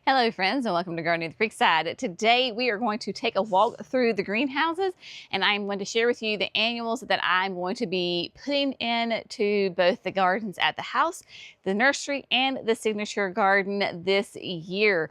Hello friends and welcome to Gardening at the Creekside. Today we are going to take a walk through the greenhouses and I'm going to share with you the annuals that I'm going to be putting into both the gardens at the house, the nursery, and the signature garden this year.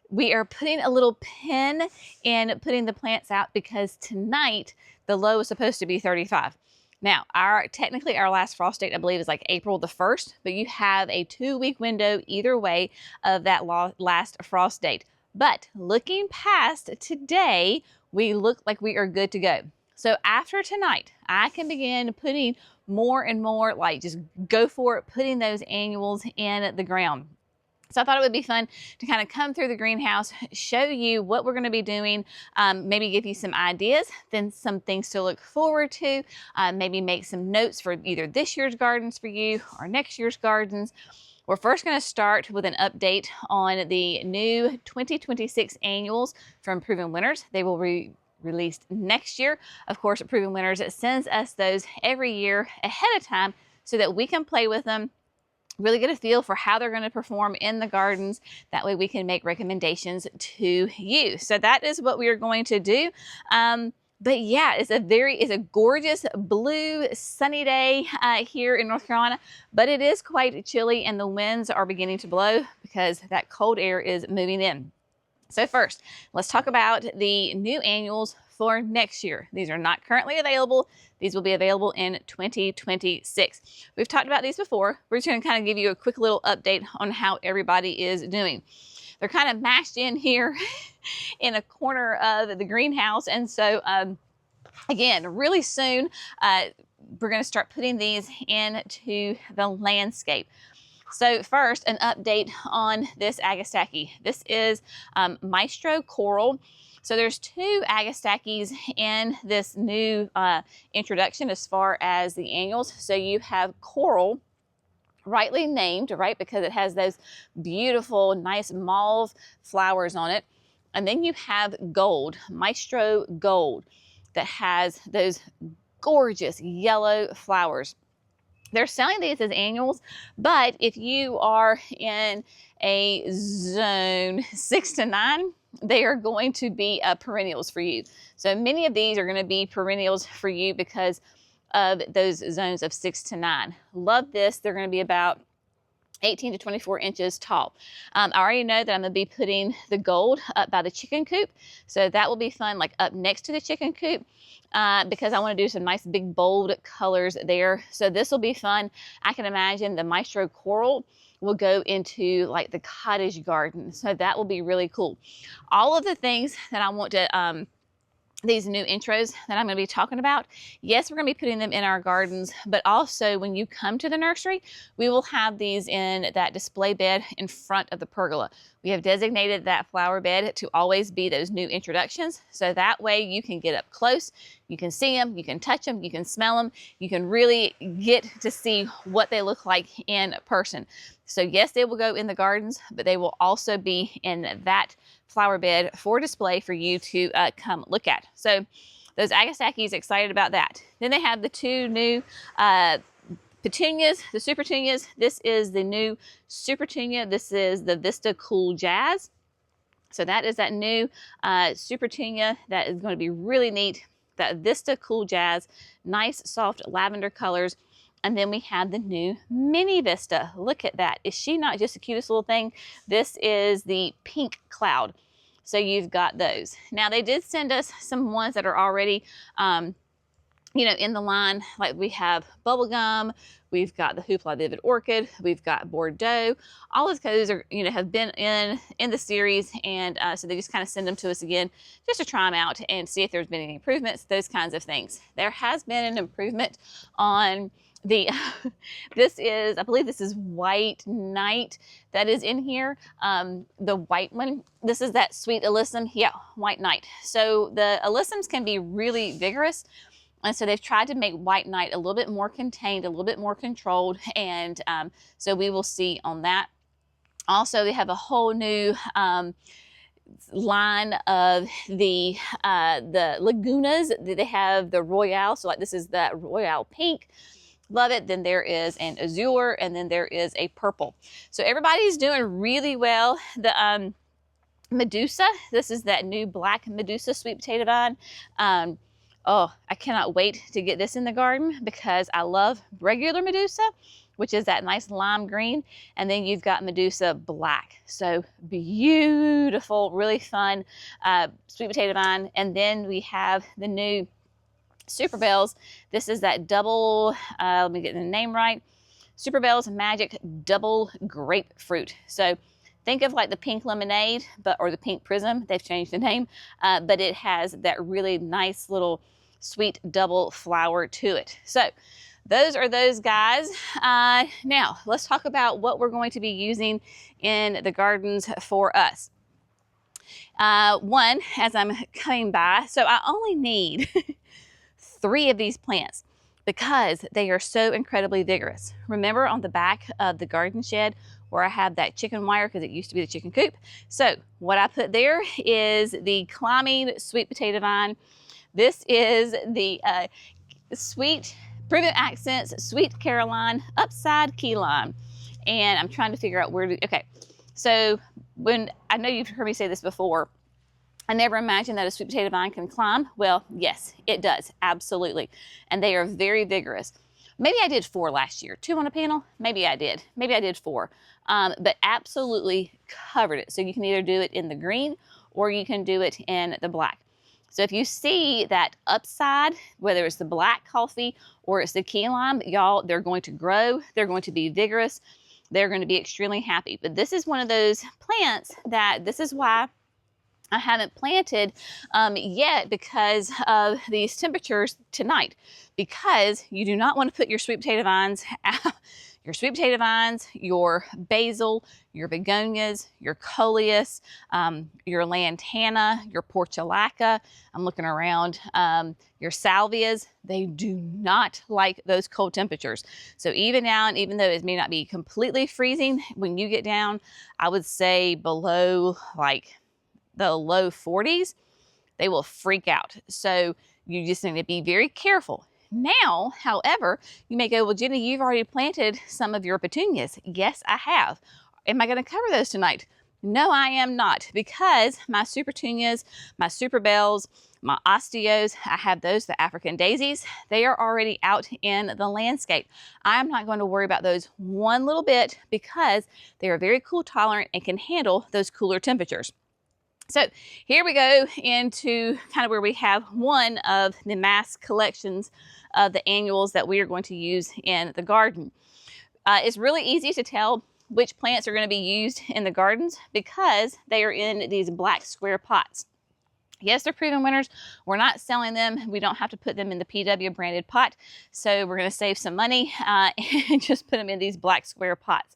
We are putting a little pin in putting the plants out because tonight the low is supposed to be 35. Now, technically our last frost date, I believe, is like April the 1st, but you have a 2-week window either way of that last frost date. But looking past today, we look like we are good to go. So after tonight, I can begin putting more and more, like just go for it, putting those annuals in the ground. So I thought it would be fun to kind of come through the greenhouse, show you what we're going to be doing, maybe give you some ideas, then some things to look forward to, maybe make some notes for either this year's gardens for you or next year's gardens. We're first going to start with an update on the new 2026 annuals from Proven Winners. They will be released next year. Of course, Proven Winners sends us those every year ahead of time so that we can play with them, really get a feel for how they're going to perform in the gardens. That way we can make recommendations to you. So that is what we are going to do. But yeah, it's a gorgeous blue sunny day here in North Carolina, but it is quite chilly and the winds are beginning to blow because that cold air is moving in. So first, let's talk about the new annuals for next year. These are not currently available. These will be available in 2026. We've talked about these before. We're just going to kind of give you a quick little update on how everybody is doing. They're kind of mashed in here in a corner of the greenhouse. And so, again, really soon, we're going to start putting these into the landscape. So first, an update on this Agastache. This is Maestro Coral. So there's 2 Agastaches in this new introduction as far as the annuals. So you have Coral, rightly named, right, because it has those beautiful, nice mauve flowers on it. And then you have Gold, Maestro Gold, that has those gorgeous yellow flowers. They're selling these as annuals, but if you are in a zone 6 to 9, they are going to be perennials for you. So many of these are going to be perennials for you because of those zones of 6 to 9. Love this. They're going to be about 18 to 24 inches tall. I already know that I'm going to be putting the Gold up by the chicken coop. So that will be fun, like up next to the chicken coop, because I want to do some nice big bold colors there. So this will be fun. I can imagine the Maestro Coral will go into like the cottage garden. So that will be really cool. All of the things that I want to, these new intros that I'm going to be talking about, yes, we're going to be putting them in our gardens, but also when you come to the nursery, we will have these in that display bed in front of the pergola. We have designated that flower bed to always be those new introductions, so that way you can get up close, you can see them, you can touch them, you can smell them, you can really get to see what they look like in person. So yes, they will go in the gardens, but they will also be in that flower bed for display for you to come look at. So those Agastaches, excited about that. Then they have the 2 new petunias, the super petunias. This is the new super petunia. This is the Vista Cool Jazz. So that is that new super petunia that is going to be really neat. That Vista Cool Jazz, nice soft lavender colors. And then we have the new Mini Vista. Look at that. Is she not just the cutest little thing? This is the Pink Cloud. So you've got those. Now they did send us some ones that are already, you know, in the line. Like we have Bubblegum, we've got the Hoopla Vivid Orchid, we've got Bordeaux. All of those are, you know, have been in the series, and so they just kind of send them to us again just to try them out and see if there's been any improvements, those kinds of things. There has been an improvement on the this is, I believe this is White Knight that is in here. The white one, this is that sweet alyssum. Yeah, White Knight. So the alyssums can be really vigorous, and so they've tried to make White Knight a little bit more contained, a little bit more controlled, and so we will see on that. Also, they have a whole new line of the Lagunas. They have the Royale, so like this is that Royale Pink. love it. Then there is an azure, and then there is a purple. So everybody's doing really well. The Medusa, this is that new black Medusa sweet potato vine. Oh, I cannot wait to get this in the garden because I love regular Medusa, which is that nice lime green. And then you've got Medusa black. So beautiful, really fun sweet potato vine. And then we have the new Super Bells. This is that double, let me get the name right, Super Bells Magic Double Grapefruit. So think of like the pink lemonade, or the pink prism. They've changed the name, but it has that really nice little sweet double flower to it. So those are those guys. Now let's talk about what we're going to be using in the gardens for us. One, as I'm coming by, so I only need 3 of these plants because they are so incredibly vigorous. Remember on the back of the garden shed where I have that chicken wire because it used to be the chicken coop? So what I put there is the climbing sweet potato vine. This is the sweet Proven Accents Sweet Caroline Upside Key Lime. And I'm trying to figure out where to, okay. So when, I know you've heard me say this before, I never imagined that a sweet potato vine can climb. Well, yes, it does, absolutely. And they are very vigorous. Maybe I did 4 last year, 2 on a panel. Maybe I did 4, but absolutely covered it. So you can either do it in the green or you can do it in the black. So if you see that upside, whether it's the black coffee or it's the key lime, y'all, they're going to grow. They're going to be vigorous. They're going to be extremely happy. But this is one of those plants that, this is why I haven't planted yet, because of these temperatures tonight, because you do not want to put your sweet potato vines out. Your sweet potato vines, your basil, your begonias, your coleus, your lantana, your portulaca, I'm looking around, your salvias, they do not like those cold temperatures. So even now, and even though it may not be completely freezing, when you get down, I would say below like the low 40s, they will freak out. So you just need to be very careful. Now, however, you may go, well, Jenny, you've already planted some of your petunias. Yes, I have. Am I going to cover those tonight? No, I am not, because my super petunias, my super bells, my osteos, I have those, the African daisies, they are already out in the landscape. I am not going to worry about those one little bit because they are very cool tolerant and can handle those cooler temperatures. So here we go into kind of where we have one of the mass collections of the annuals that we are going to use in the garden. It's really easy to tell which plants are going to be used in the gardens because they are in these black square pots. Yes, they're proven winners. We're not selling them. We don't have to put them in the PW branded pot. So we're going to save some money and just put them in these black square pots.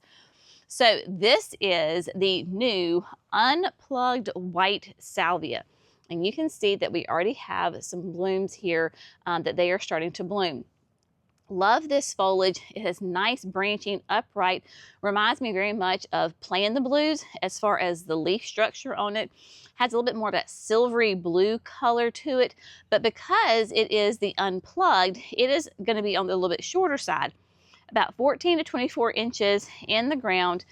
So this is the new unplugged white salvia. And you can see that we already have some blooms here that they are starting to bloom. Love this foliage. It has nice branching upright. Reminds me very much of Playing the Blues as far as the leaf structure on it. Has a little bit more of that silvery blue color to it. But because it is the unplugged, it is going to be on the little bit shorter side. About 14 to 24 inches in the ground.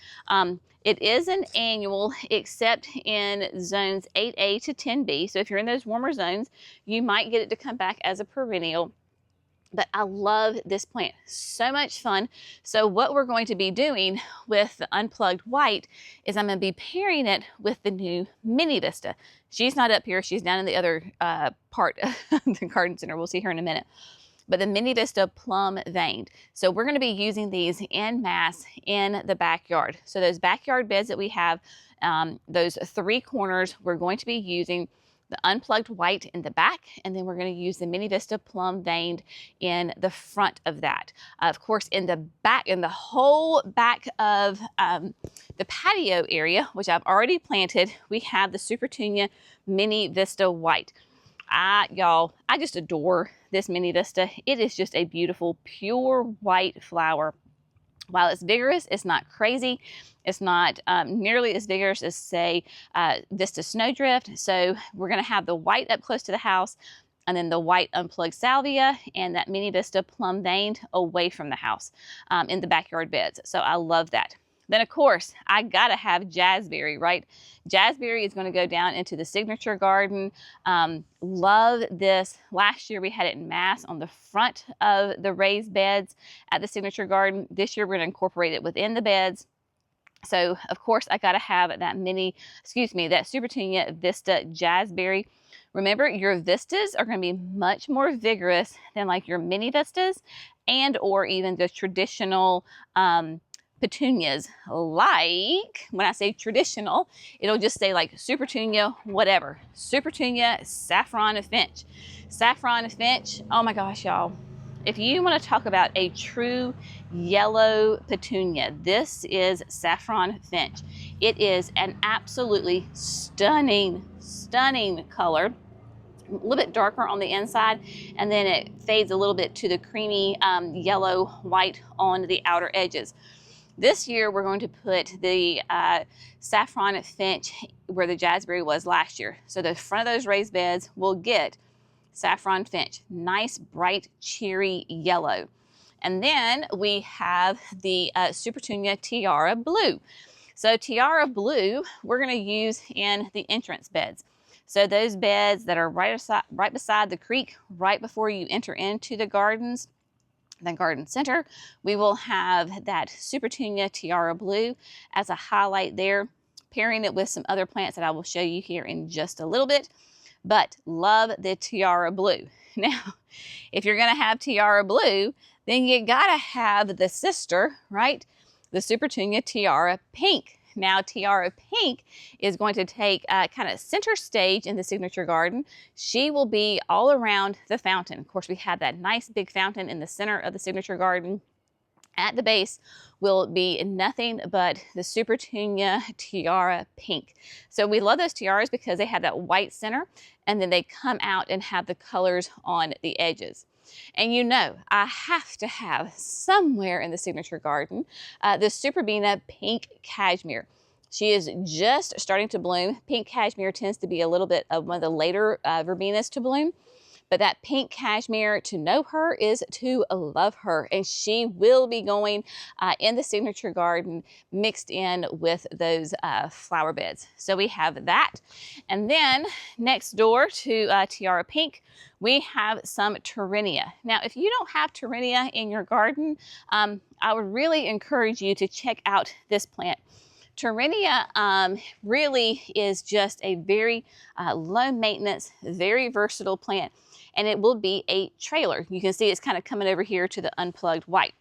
It is an annual except in zones 8A to 10B. So if you're in those warmer zones, you might get it to come back as a perennial. But I love this plant, so much fun. So what we're going to be doing with the unplugged white is I'm going to be pairing it with the new Mini Vista. She's not up here, she's down in the other part of the garden center. We'll see her in a minute. But the Mini Vista plum veined. So we're going to be using these en masse in the backyard. So those backyard beds that we have, those 3 corners, we're going to be using the unplugged white in the back, and then we're going to use the Mini Vista plum veined in the front of that. Of course, in the back, in the whole back of the patio area, which I've already planted, we have the Super Petunia Mini Vista white. Y'all, I just adore this Mini Vista. It is just a beautiful, pure white flower. While it's vigorous, it's not crazy. It's not nearly as vigorous as, say, Vista Snowdrift. So we're going to have the white up close to the house, and then the white unplugged salvia and that mini vista plum veined away from the house in the backyard beds. So I love that. Then of course, I gotta have jazzberry, right? Jazzberry is gonna go down into the signature garden. Love this. Last year we had it in mass on the front of the raised beds at the signature garden. This year we're gonna incorporate it within the beds. So of course I gotta have that that Supertunia Vista Jazzberry. Remember, your vistas are gonna be much more vigorous than like your mini vistas and or even the traditional petunias. Like, when I say traditional, it'll just say like Supertunia, whatever. Supertunia Saffron Finch. Saffron Finch, oh my gosh, y'all. If you want to talk about a true yellow petunia, this is Saffron Finch. It is an absolutely stunning, stunning color. A little bit darker on the inside, and then it fades a little bit to the creamy yellow white on the outer edges. This year, we're going to put the Saffron Finch where the jazzberry was last year. So the front of those raised beds will get Saffron Finch, nice, bright, cheery yellow. And then we have the Supertunia Tiara Blue. So Tiara Blue, we're gonna use in the entrance beds. So those beds that are right beside the creek, right before you enter into the gardens, the garden center, we will have that Supertunia Tiara Blue as a highlight there, pairing it with some other plants that I will show you here in just a little bit. But love the Tiara Blue. Now, if you're gonna have Tiara Blue, then you gotta have the sister, right? The Supertunia Tiara Pink. Now, Tiara Pink is going to take kind of center stage in the signature garden. She will be all around the fountain. Of course, we have that nice big fountain in the center of the signature garden. At the base will be nothing but the Supertunia Tiara Pink. So we love those tiaras because they have that white center, and then they come out and have the colors on the edges. And you know, I have to have somewhere in the signature garden the Superbena Pink Cashmere. She is just starting to bloom. Pink Cashmere tends to be a little bit of one of the later verbenas to bloom. But that pink cashmere, to know her is to love her. And she will be going in the signature garden mixed in with those flower beds. So we have that. And then next door to Tiara Pink, we have some Terenia. Now, if you don't have Terenia in your garden, I would really encourage you to check out this plant. Terenia really is just a very low maintenance, very versatile plant. And it will be a trailer. You can see it's kind of coming over here to the unplugged white.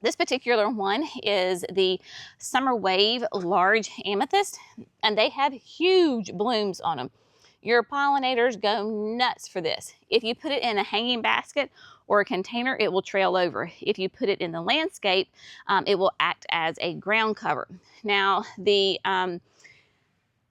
This particular one is the Summer Wave Large Amethyst, and they have huge blooms on them. Your pollinators go nuts for this. If you put it in a hanging basket or a container, it will trail over. If you put it in the landscape, it will act as a ground cover. Now, the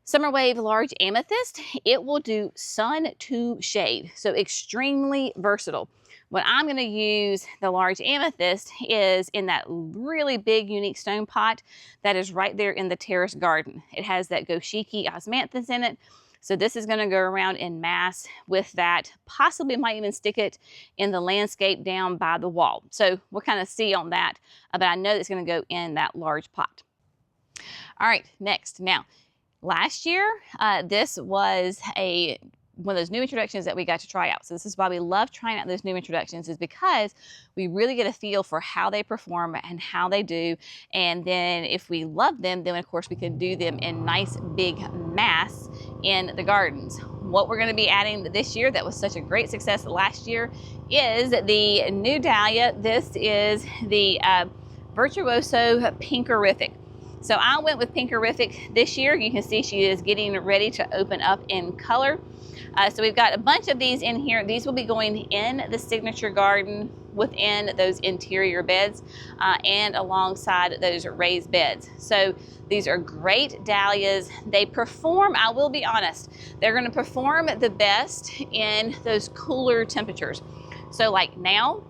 Summer Wave Large Amethyst, it will do sun to shade, so extremely versatile. What I'm going to use the large amethyst is in that really big unique stone pot that is right there in the terrace garden. It has that Goshiki osmanthus in it, so this is going to go around in mass with that. Possibly might even stick it in the landscape down by the wall. So we'll kind of see on that, but I know it's going to go in that large pot. All right, next. Now, last year, this was one of those new introductions that we got to try out. So this is why we love trying out those new introductions, is because we really get a feel for how they perform and how they do. And then if we love them, then of course we can do them in nice big mass in the gardens. What we're going to be adding this year that was such a great success last year is the new dahlia. This is the Virtuoso Pinkerific. So I went with Pinkerific this year. You can see she is getting ready to open up in color. So we've got a bunch of these in here. These will be going in the signature garden within those interior beds and alongside those raised beds. So these are great dahlias. They perform, I will be honest, they're going to perform the best in those cooler temperatures. So like now,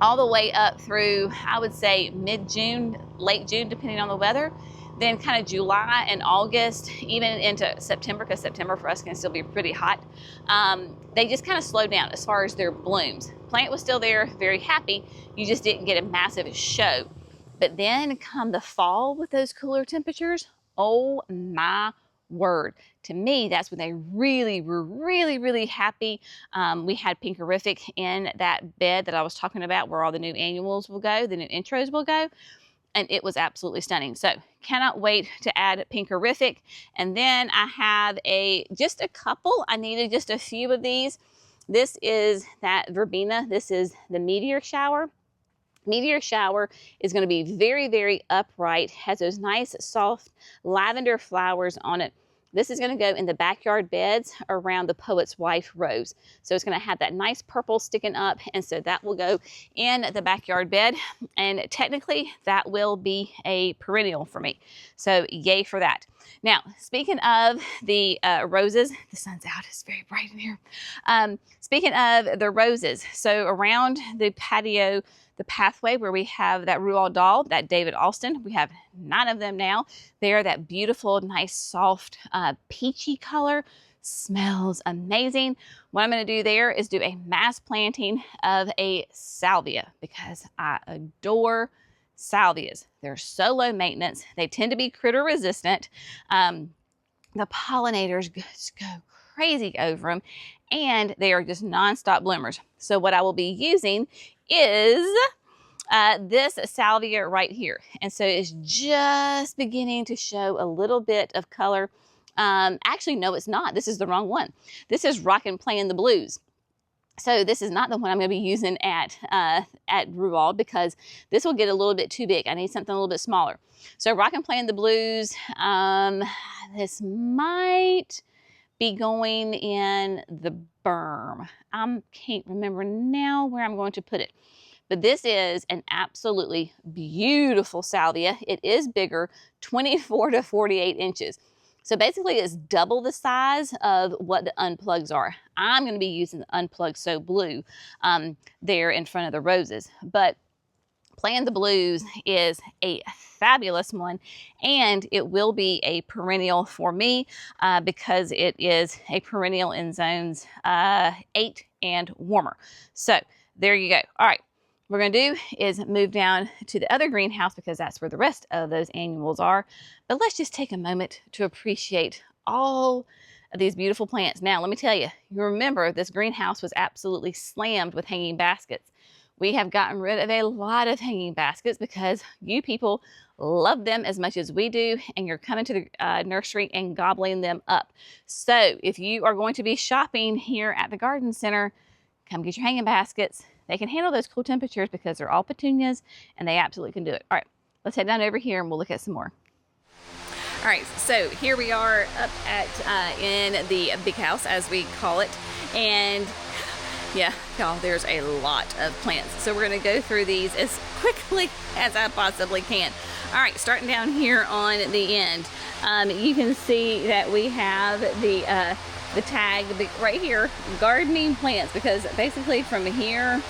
all the way up through, I would say mid-June, late June, depending on the weather, Then kind of July and August, even into September, because September for us can still be pretty hot, they just kind of slowed down as far as their blooms. Plant was still there, very happy. You just didn't get a massive show. But then come the fall with those cooler temperatures, oh my word. To me, that's when they really were really happy. We had Pinkerific in that bed that I was talking about where all the new annuals will go, the new intros will go. And it was absolutely stunning. So cannot wait to add Pinkerific. And then I have just a couple. I needed just a few of these. This is that verbena. This is the Meteor Shower. Meteor Shower is going to be very upright, has those nice soft lavender flowers on it. This is going to go in the backyard beds around the Poet's Wife rose. So it's going to have that nice purple sticking up, and so that will go in the backyard bed, and technically that will be a perennial for me. So yay for that. Now, speaking of the roses, the sun's out, it's very bright in here. Speaking of the roses, so around the patio, the pathway where we have that Roald Dahl, that David Austin, we have 9 of them now. They are that beautiful, nice, soft, peachy color. Smells amazing. What I'm going to do there is do a mass planting of a Salvia because I adore salvias. They're so low maintenance. They tend to be critter resistant. The pollinators just go crazy over them, and they are just nonstop bloomers. So what I will be using is this salvia right here. And so it's just beginning to show a little bit of color. Actually, no, it's not. This is the wrong one. This is Rockin' Playin' the Blues. So this is not the one I'm going to be using at Roald because this will get a little bit too big. I need something a little bit smaller. So Rockin' Playin' the Blues, this might be going in the berm. I can't remember now where I'm going to put it. But this is an absolutely beautiful salvia. It is bigger, 24 to 48 inches. So basically it's double the size of what the unplugs are. I'm going to be using the unplugged So Blue there in front of the roses. But Playin' the Blues is a fabulous one, and it will be a perennial for me because it is a perennial in zones 8 and warmer. So there you go. All right. What we're going to do is move down to the other greenhouse because that's where the rest of those annuals are. But let's just take a moment to appreciate all of these beautiful plants. Now, let me tell you, you remember this greenhouse was absolutely slammed with hanging baskets. We have gotten rid of a lot of hanging baskets because you people love them as much as we do, and you're coming to the nursery and gobbling them up. So if you are going to be shopping here at the garden center, come get your hanging baskets. They can handle those cool temperatures because they're all petunias and they absolutely can do it. All right, let's head down over here and we'll look at some more. All right, so here we are up at in the big house, as we call it. And yeah, y'all, there's a lot of plants. So we're gonna go through these as quickly as I possibly can. All right, starting down here on the end, you can see that we have the tag right here, gardening plants, because basically from here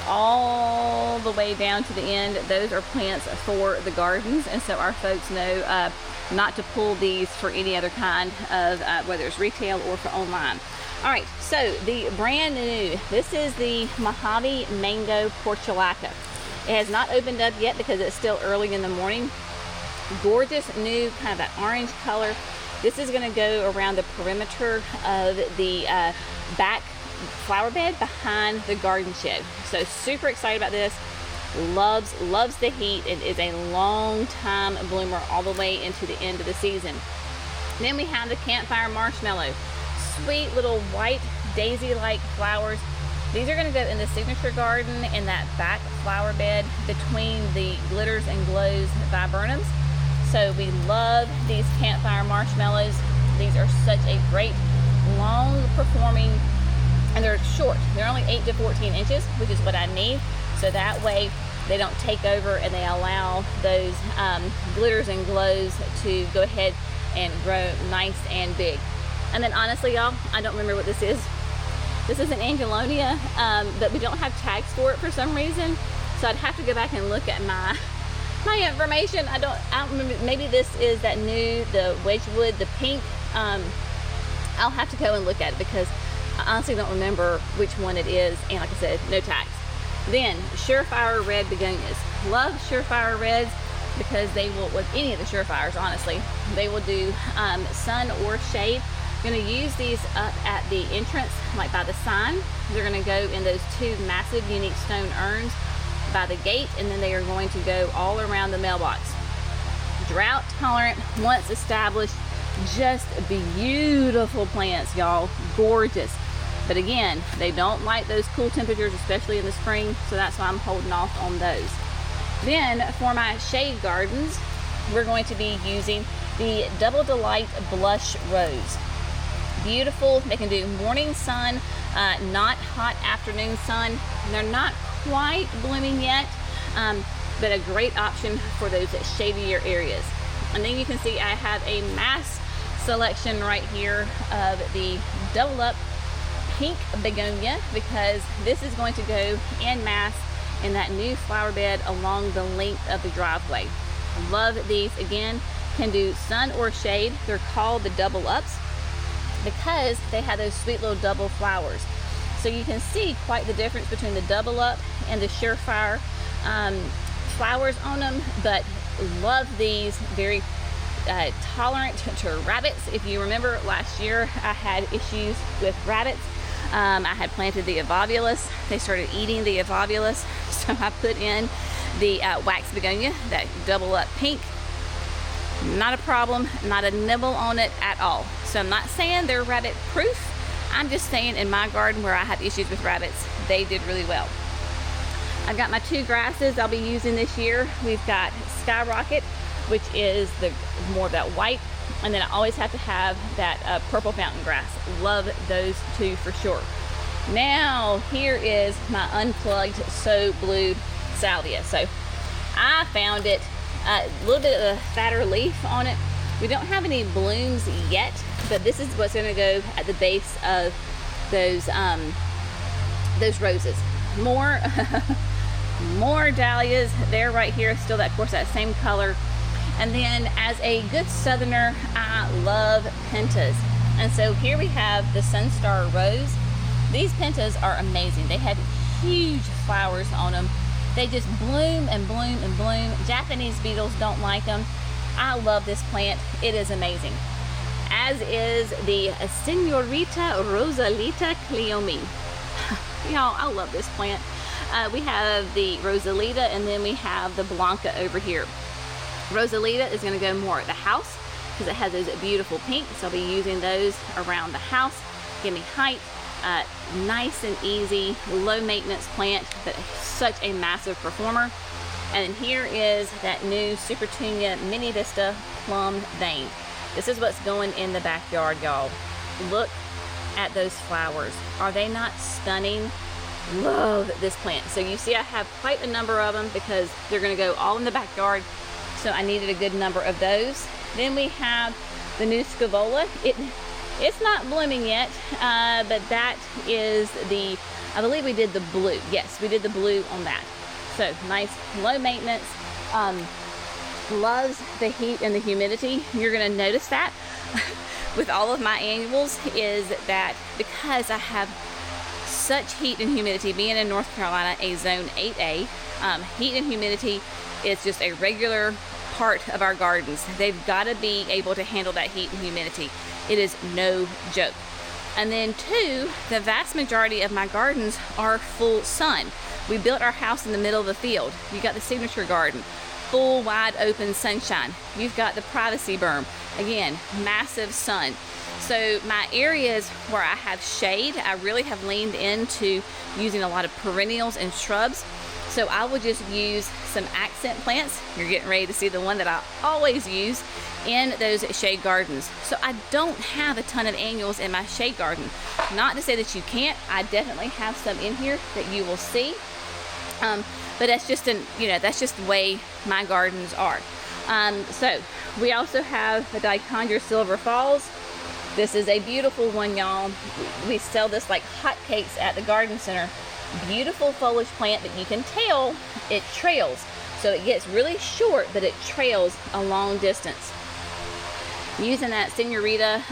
all the way down to the end, those are plants for the gardens. And so our folks know not to pull these for any other kind of, whether it's retail or for online. All right, so the brand new, this is the Mojave Mango Portulaca. It has not opened up yet because it's still early in the morning. Gorgeous new kind of that orange color. This is going to go around the perimeter of the back flower bed behind the garden shed. So super excited about this. Loves the heat. It is a long time bloomer all the way into the end of the season. Then we have the Campfire Marshmallow. Sweet little white daisy-like flowers. These are going to go in the signature garden in that back flower bed between the Glitters and Glows viburnums. So we love these Campfire Marshmallows. These are such a great long performing, and they're short. They're only 8 to 14 inches, which is what I need. So that way they don't take over and they allow those Glitters and Glows to go ahead and grow nice and big. And then honestly, y'all, I don't remember what this is. This is an Angelonia, but we don't have tags for it for some reason. So I'd have to go back and look at my my information. I don't remember. Maybe this is that new, the Wedgwood, the pink. I'll have to go and look at it because I honestly don't remember which one it is. And like I said, no tags. Then Surefire red begonias. Love Surefire reds because they will, with any of the Surefires, honestly, they will do sun or shade. I'm going to use these up at the entrance, like by the sign. They're going to go in those two massive unique stone urns by the gate, and then they are going to go all around the mailbox. Drought tolerant, once established, just beautiful plants, y'all. Gorgeous. But again, they don't like those cool temperatures, especially in the spring, so that's why I'm holding off on those. Then for my shade gardens, we're going to be using the Double Delight Blush Rose. Beautiful. They can do morning sun, not hot afternoon sun. They're not quite blooming yet, but a great option for those shadier areas. And then you can see I have a mass selection right here of the Double Up Pink Begonia, because this is going to go en masse in that new flower bed along the length of the driveway. Love these. Again, can do sun or shade. They're called the Double Ups because they have those sweet little double flowers. So you can see quite the difference between the Double Up and the Surefire flowers on them, but love these. Very tolerant to rabbits. If you remember last year, I had issues with rabbits. I had planted the Avovulus. They started eating the Avovulus, so I put in the wax begonia, that Double Up Pink. Not a problem, not a nibble on it at all. So I'm not saying they're rabbit proof. I'm just saying in my garden where I have issues with rabbits, they did really well. I've got my two grasses I'll be using this year. We've got Skyrocket, which is the more of that white, and then I always have to have that purple fountain grass. Love those two for sure. Now here is my unplugged So Blue Salvia. So I found it a little bit of a fatter leaf on it. We don't have any blooms yet, but this is what's going to go at the base of those roses. More more dahlias. They're right here, still that, of course, that same color. And then as a good southerner, I love pentas. And so here we have the Sunstar Rose. These pentas are amazing. They have huge flowers on them. They just bloom and bloom and bloom. Japanese beetles don't like them. I love this plant. It is amazing. As is the Senorita Rosalita Cleome. Y'all, I love this plant. We have the Rosalita, and then we have the Blanca over here. Rosalita is going to go more at the house because it has those beautiful pinks. So I'll be using those around the house. Give me height. Nice and easy, low maintenance plant, but such a massive performer. And here is that new Supertunia Mini Vista Plum Vein. This is what's going in the backyard, y'all. Look at those flowers. Are they not stunning? Love this plant. So you see I have quite a number of them because they're going to go all in the backyard. So I needed a good number of those. Then we have the new Scaevola. It's not blooming yet, but that is the, I believe we did the blue. Yes, we did the blue on that. So nice, low maintenance. Loves the heat and the humidity. You're going to notice that with all of my annuals is that because I have such heat and humidity, being in North Carolina, a zone 8A, heat and humidity is just a regular part of our gardens. They've got to be able to handle that heat and humidity. It is no joke. And then two, the vast majority of my gardens are full sun. We built our house in the middle of the field. You got the signature garden, full wide open sunshine. You've got the privacy berm, again, massive sun. So my areas where I have shade, I really have leaned into using a lot of perennials and shrubs. So I will just use some accent plants. You're getting ready to see the one that I always use in those shade gardens. So I don't have a ton of annuals in my shade garden. Not to say that you can't. I definitely have some in here that you will see. But that's just that's just the way my gardens are. So we also have the Dichondra Silver Falls. This is a beautiful one, y'all. We sell this like hotcakes at the garden center. Beautiful foliage plant, but you can tell it trails. So So it gets really short, but it trails a long distance. Using that Senorita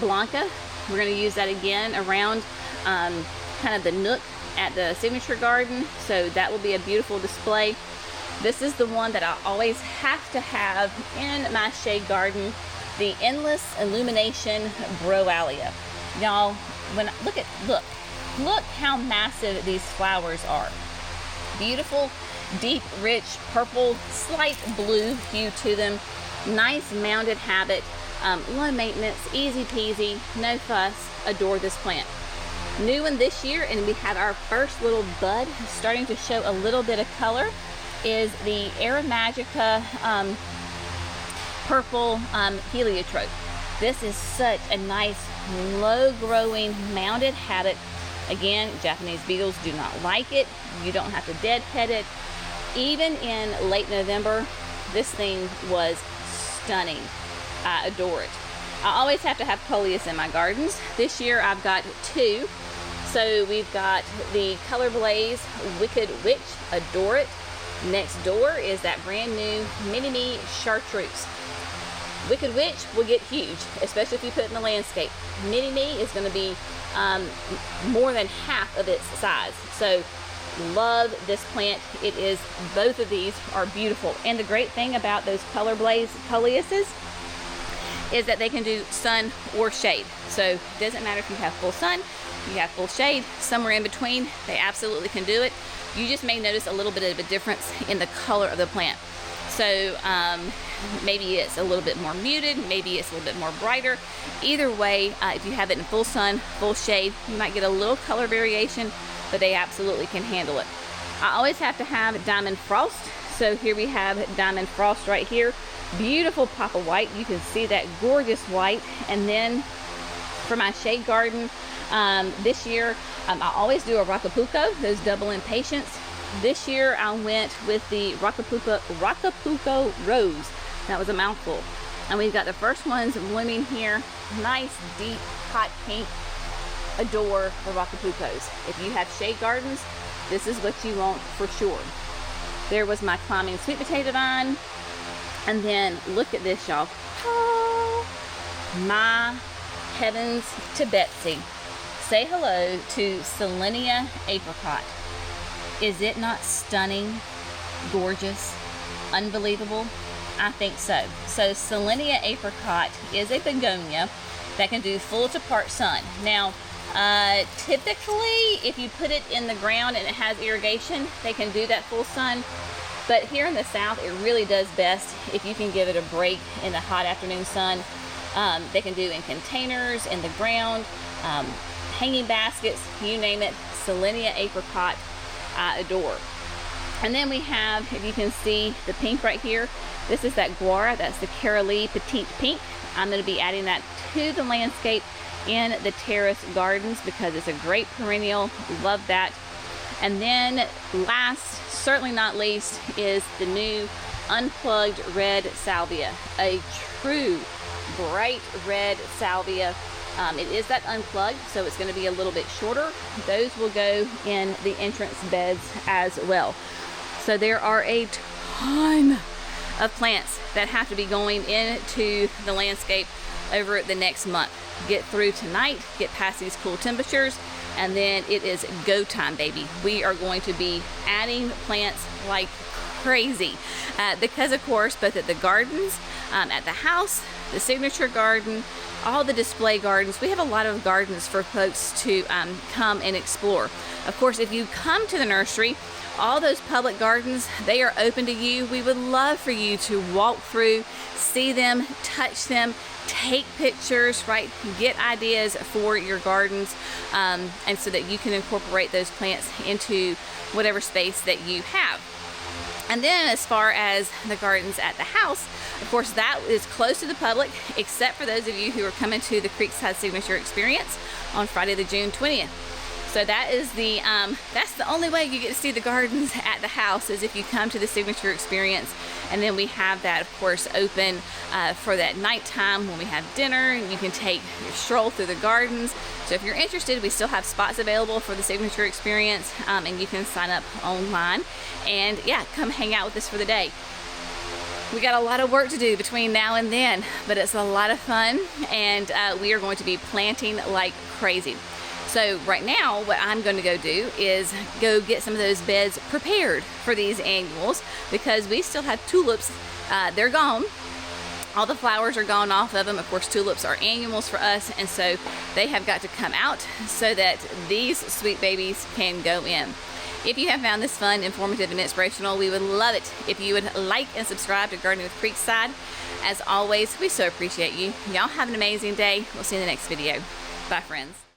Blanca, we're going to use that again around kind of the nook at the signature garden. So that will be a beautiful display. This is the one that I always have to have in my shade garden, the Endless Illumination Broalia. Y'all, look how massive these flowers are. Beautiful, deep, rich purple, slight blue hue to them. Nice mounded habit, low maintenance, easy peasy, no fuss. Adore this plant. New one this year, and we have our first little bud starting to show a little bit of color, is the Aromagica purple heliotrope. This is such a nice low growing mounded habit. Again, Japanese beetles do not like it. You don't have to deadhead it. Even in late November, this thing was stunning. I adore it. I always have to have coleus in my gardens. This year I've got 2. So we've got the Color Blaze Wicked Witch, adore it. Next door is that brand new Mini-Me Chartreuse. Wicked Witch will get huge, especially if you put it in the landscape. Mini-Me is going to be more than half of its size. So love this plant. It is, both of these are beautiful. And the great thing about those Color Blaze coleuses is that they can do sun or shade. So it doesn't matter if you have full sun, you have full shade, somewhere in between, they absolutely can do it. You just may notice a little bit of a difference in the color of the plant. So maybe it's a little bit more muted, maybe it's a little bit more brighter. Either way, if you have it in full sun, full shade, you might get a little color variation, but they absolutely can handle it. I always have to have Diamond Frost. So here we have Diamond Frost right here. Beautiful pop of white. You can see that gorgeous white. And then for my shade garden, this year, I always do a Rocapuco, those double impatiens. This year I went with the Rocapuco Rose. That was a mouthful. And we've got the first ones blooming here. Nice, deep, hot pink. Adore the Rocapucos. If you have shade gardens, this is what you want for sure. There was my climbing sweet potato vine. And then look at this, y'all. Oh, my heavens to Betsy. Say hello to Selenia apricot. Is it not stunning, gorgeous, unbelievable? I think so. So Selenia apricot is a begonia that can do full to part sun. Now, typically, if you put it in the ground and it has irrigation, they can do that full sun. But here in the south, it really does best if you can give it a break in the hot afternoon sun. They can do in containers, in the ground, hanging baskets, you name it. Selenia apricot, I adore. And then we have, if you can see the pink right here, this is that Guara, that's the Carolee Petite Pink. I'm going to be adding that to the landscape in the terrace gardens because it's a great perennial. Love that. And then last, certainly not least, is the new unplugged red salvia, a true bright red salvia. It is that unplugged, so it's going to be a little bit shorter. Those will go in the entrance beds as well. So there are a ton of plants that have to be going into the landscape over the next month. Get through tonight, get past these cool temperatures, and then it is go time, baby. We are going to be adding plants like crazy because, of course, both at the gardens, at the house, the signature garden, all the display gardens, we have a lot of gardens for folks to come and explore. Of course, if you come to the nursery, all those public gardens, they are open to you. We would love for you to walk through, see them, touch them, take pictures, right? Get ideas for your gardens, and so that you can incorporate those plants into whatever space that you have. And then as far as the gardens at the house, of course, that is closed to the public, except for those of you who are coming to the Creekside Signature Experience on Friday, the June 20th. So that is that's the only way you get to see the gardens at the house, is if you come to the Signature Experience. And then we have that, of course, open for that nighttime when we have dinner. You can take your stroll through the gardens. So if you're interested, we still have spots available for the Signature Experience, and you can sign up online. And yeah, come hang out with us for the day. We got a lot of work to do between now and then, but it's a lot of fun, and we are going to be planting like crazy. So right now, what I'm going to go do is go get some of those beds prepared for these annuals, because we still have tulips. They're gone. All the flowers are gone off of them. Of course, tulips are annuals for us, and so they have got to come out so that these sweet babies can go in. If you have found this fun, informative, and inspirational, we would love it if you would like and subscribe to Gardening with Creekside. As always, we so appreciate you. Y'all have an amazing day. We'll see you in the next video. Bye, friends.